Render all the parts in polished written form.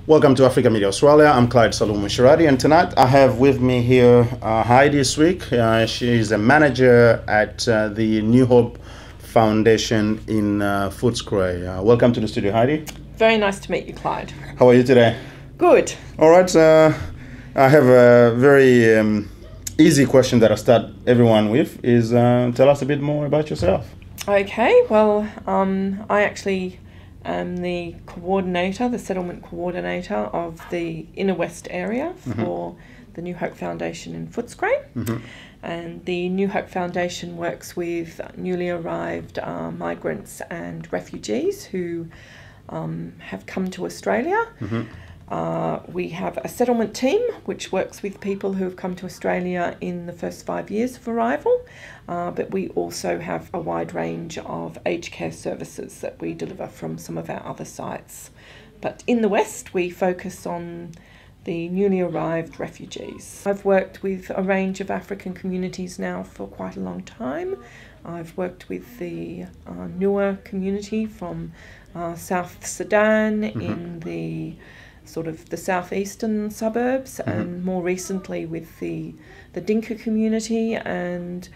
Welcome to Africa Media Australia. I'm Clyde Salum Sharady, and tonight I have with me here Heidi Zwick. She's a manager at the New Hope Foundation in Footscray. Welcome to the studio, Heidi. Very nice to meet you, Clyde. How are you today? Good. All right. I have a very easy question that I start everyone with. Is tell us a bit more about yourself. Okay. Well, I actually am the coordinator, the settlement coordinator of the Inner West area for the New Hope Foundation in Footscray. And the New Hope Foundation works with newly arrived migrants and refugees who have come to Australia. We have a settlement team which works with people who have come to Australia in the first 5 years of arrival, but we also have a wide range of aged care services that we deliver from some of our other sites. But in the West, we focus on the newly arrived refugees. I've worked with a range of African communities now for quite a long time. I've worked with the Nuer community from South Sudan in the sort of the southeastern suburbs, and more recently with the Dinka community and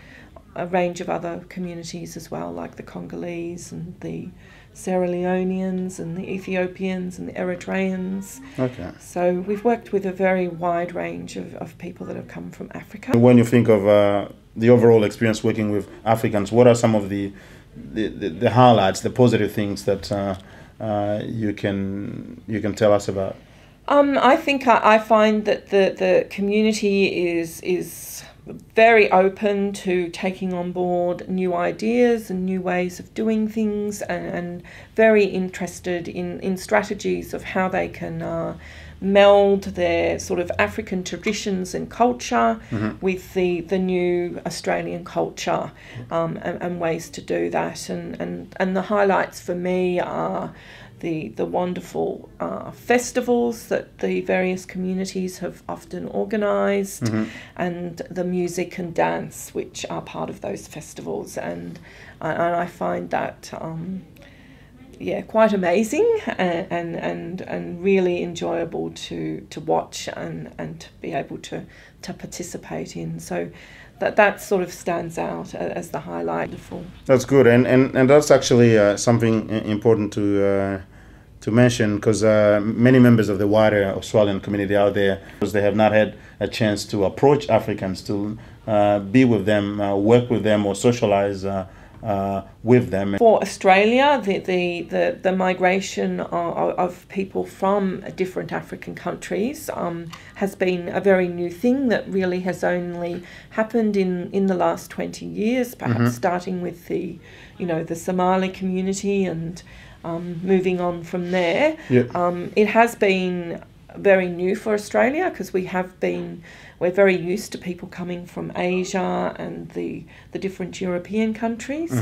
a range of other communities as well, like the Congolese and the Sierra Leoneans and the Ethiopians and the Eritreans. Okay. So we've worked with a very wide range of people that have come from Africa. When you think of the overall experience working with Africans, what are some of the highlights, the positive things that you can tell us about? I think I find that the community is very open to taking on board new ideas and new ways of doing things, and very interested in strategies of how they can meld their sort of African traditions and culture with the new Australian culture, and ways to do that. And the highlights for me are the wonderful festivals that the various communities have often organised, and the music and dance which are part of those festivals. And I find that quite amazing and really enjoyable to watch and to be able to participate in. So that sort of stands out as the highlight. That's good, and that's actually something important to mention, because many members of the wider Australian community out there, because they have not had a chance to approach Africans, to be with them, work with them, or socialise with them. For Australia, the migration of people from different African countries has been a very new thing that really has only happened in the last 20 years, perhaps starting with the Somali community and moving on from there. It has been very new for Australia, because we're very used to people coming from Asia and the different European countries.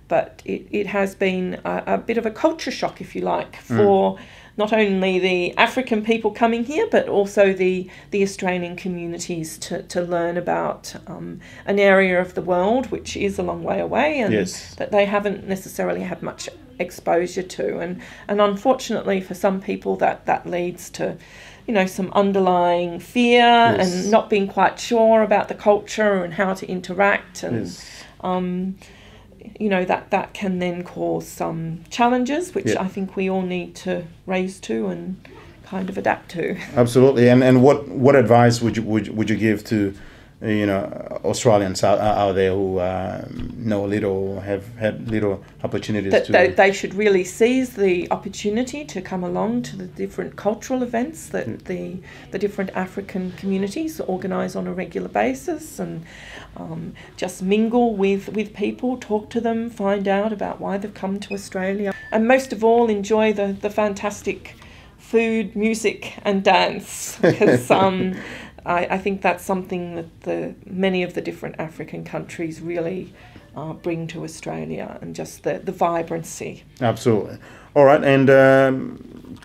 But it has been a bit of a culture shock, if you like, for not only the African people coming here, but also the Australian communities to learn about an area of the world which is a long way away, and that they haven't necessarily had much exposure to. And unfortunately for some people that leads to some underlying fear and not being quite sure about the culture and how to interact, and that can then cause some challenges, which I think we all need to raise to and kind of adapt to. Absolutely. And what advice would you give to Australians out there who know little, have had little opportunities they should really seize the opportunity to come along to the different cultural events that the different African communities organise on a regular basis, and just mingle with people, talk to them, find out about why they've come to Australia, and most of all enjoy the fantastic food, music and dance, because I think that's something that many of the different African countries really bring to Australia, and just the vibrancy. Absolutely. All right, and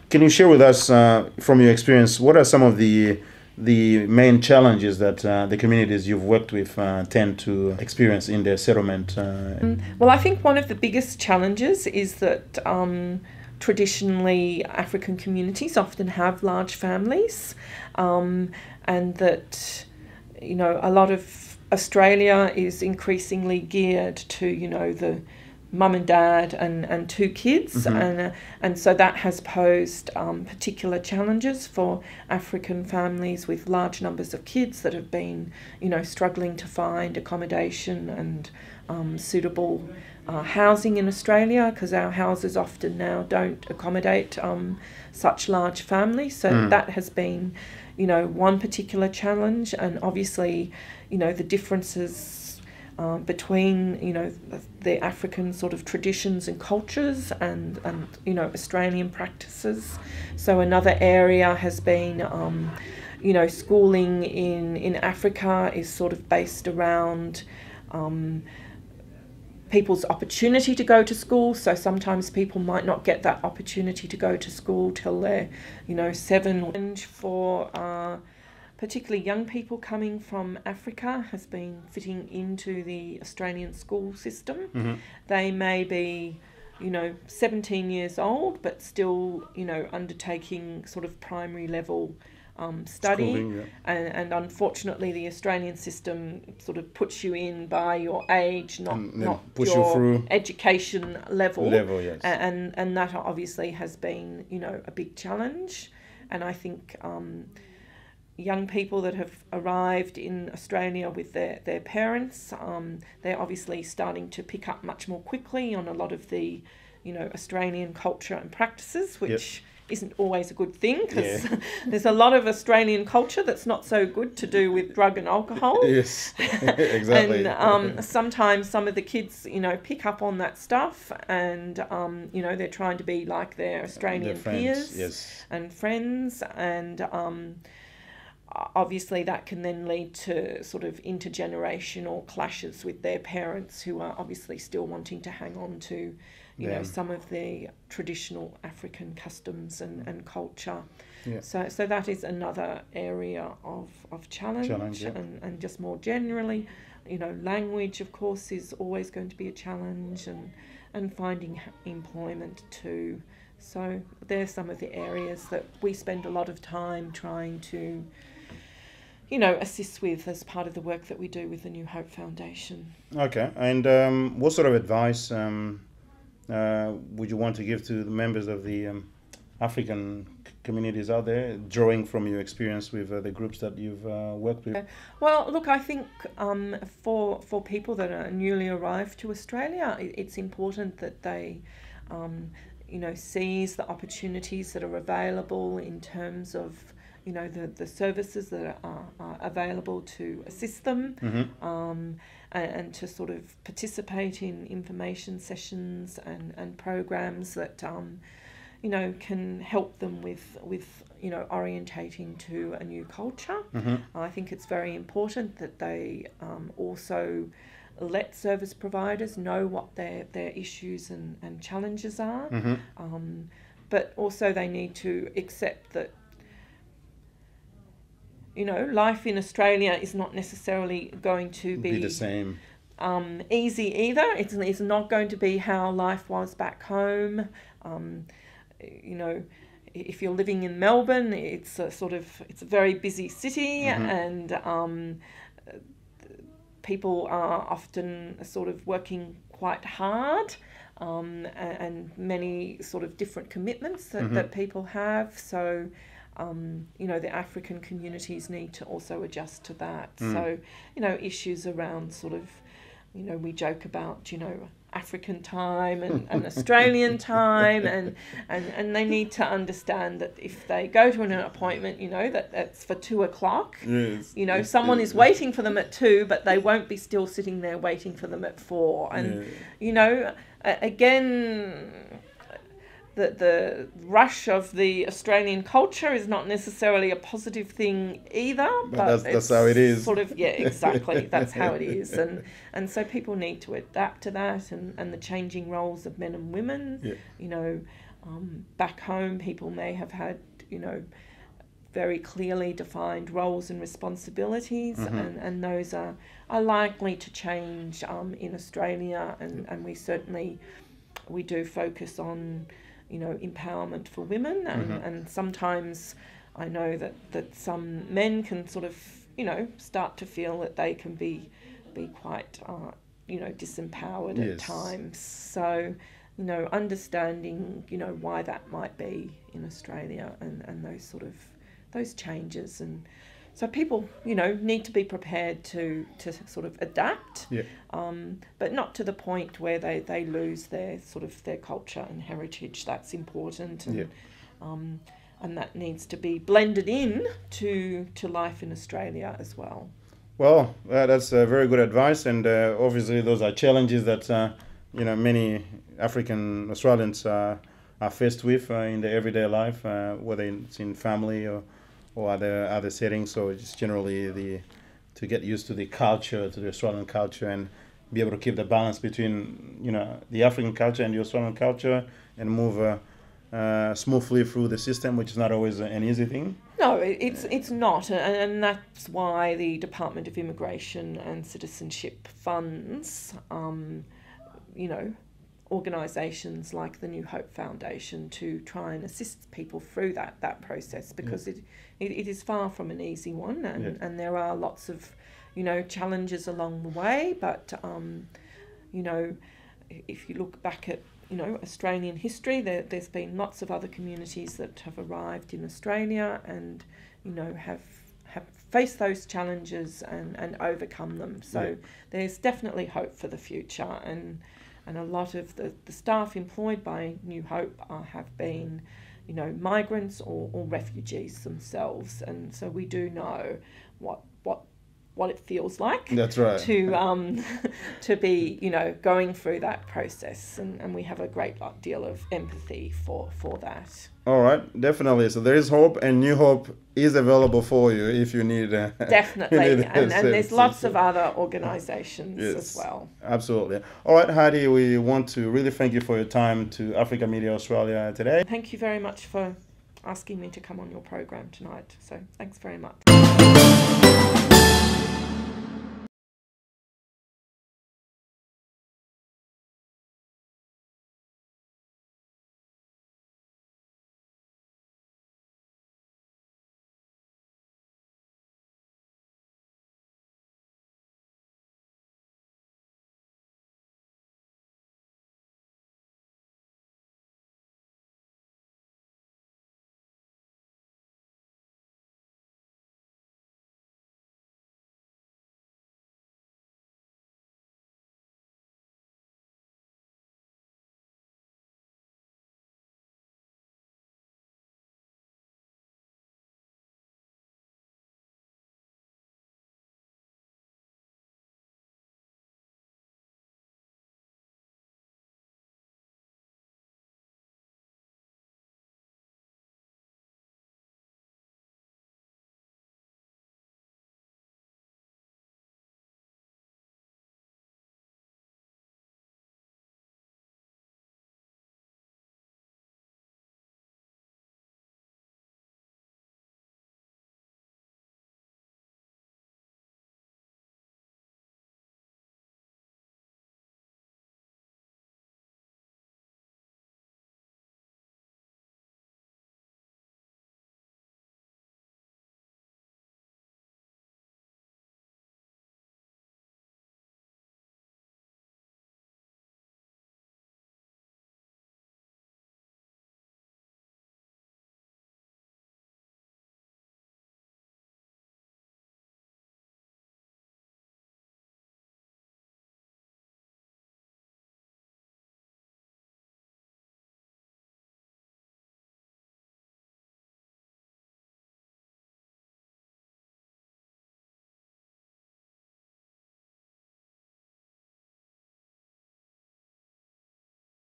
can you share with us, from your experience, what are some of the main challenges that the communities you've worked with tend to experience in their settlement? Well, I think one of the biggest challenges is that traditionally African communities often have large families, and that, you know, a lot of Australia is increasingly geared to, you know, the mum and dad and two kids, and so that has posed particular challenges for African families with large numbers of kids that have been, you know, struggling to find accommodation and suitable housing in Australia, because our houses often now don't accommodate such large families. So that has been, you know, one particular challenge, and obviously, you know, the differences between, you know, the African sort of traditions and cultures and you know, Australian practices. So another area has been, you know, schooling in Africa is sort of based around people's opportunity to go to school. So sometimes people might not get that opportunity to go to school till they're, you know, 7. And for particularly young people coming from Africa has been fitting into the Australian school system. They may be, you know, 17 years old, but still, you know, undertaking sort of primary level study. Schooling, yeah. And unfortunately the Australian system sort of puts you in by your age, not push your you through education level. Yes. And that obviously has been, you know, a big challenge. And I think young people that have arrived in Australia with their parents, they're obviously starting to pick up much more quickly on a lot of the, you know, Australian culture and practices, which isn't always a good thing, because there's a lot of Australian culture that's not so good to do with drug and alcohol. Yes, exactly. And sometimes some of the kids, you know, pick up on that stuff, and you know, they're trying to be like their Australian peers and friends, and obviously that can then lead to sort of intergenerational clashes with their parents, who are obviously still wanting to hang on to, you know, some of the traditional African customs and culture. So that is another area of challenge. And just more generally, you know, language, of course, is always going to be a challenge, and finding employment too. So there's some of the areas that we spend a lot of time trying to, you know, assist with as part of the work that we do with the New Hope Foundation. Okay, and what sort of advice would you want to give to the members of the African communities out there, drawing from your experience with the groups that you've worked with? Well, look, I think for people that are newly arrived to Australia, it's important that they you know, seize the opportunities that are available in terms of, you know, the services that are available to assist them, and to sort of participate in information sessions and programs that, you know, can help them with you know, orientating to a new culture. I think it's very important that they also let service providers know what their issues and challenges are, but also they need to accept that, you know, life in Australia is not necessarily going to be the same. Easy either. It's not going to be how life was back home. You know, if you're living in Melbourne, it's a very busy city, and people are often sort of working quite hard, and many sort of different commitments that people have. So, you know, the African communities need to also adjust to that. So, you know, issues around sort of, you know, we joke about, you know, African time and Australian time, and they need to understand that if they go to an appointment, you know, that's for 2:00. You know, someone is waiting for them at 2, but they won't be still sitting there waiting for them at 4. And you know, again, the rush of the Australian culture is not necessarily a positive thing either, but that's how it is. Sort of, exactly. That's how it is, and so people need to adapt to that, and the changing roles of men and women. You know, back home, people may have had, you know, very clearly defined roles and responsibilities, and those are likely to change in Australia, and we do focus on, empowerment for women, and sometimes I know that some men can sort of, start to feel that they can be quite, disempowered at times. So, understanding, why that might be in Australia and those changes. And so people, need to be prepared to sort of adapt, but not to the point where they lose their culture and heritage. That's important. And that needs to be blended in to life in Australia as well. Well, that's very good advice, and obviously those are challenges that many African Australians are faced with in their everyday life, whether it's in family or other settings. So it's generally to get used to the culture, to the Australian culture, and be able to keep the balance between the African culture and the Australian culture, and move smoothly through the system, which is not always an easy thing. No, it's not, and that's why the Department of Immigration and Citizenship funds, organisations like the New Hope Foundation to try and assist people through that process, because it is far from an easy one, and there are lots of challenges along the way. But if you look back at Australian history, there's been lots of other communities that have arrived in Australia and have faced those challenges and overcome them. So there's definitely hope for the future, and a lot of the staff employed by New Hope have been migrants or refugees themselves, and so we do know what it feels like. That's right. To be going through that process, and we have a great deal of empathy for that. All right, definitely. So there is hope, and New Hope is available for you if you need. Definitely, and there's lots of other organisations as well. Absolutely. All right, Heidi, we want to really thank you for your time to Africa Media Australia today. Thank you very much for asking me to come on your program tonight. So thanks very much.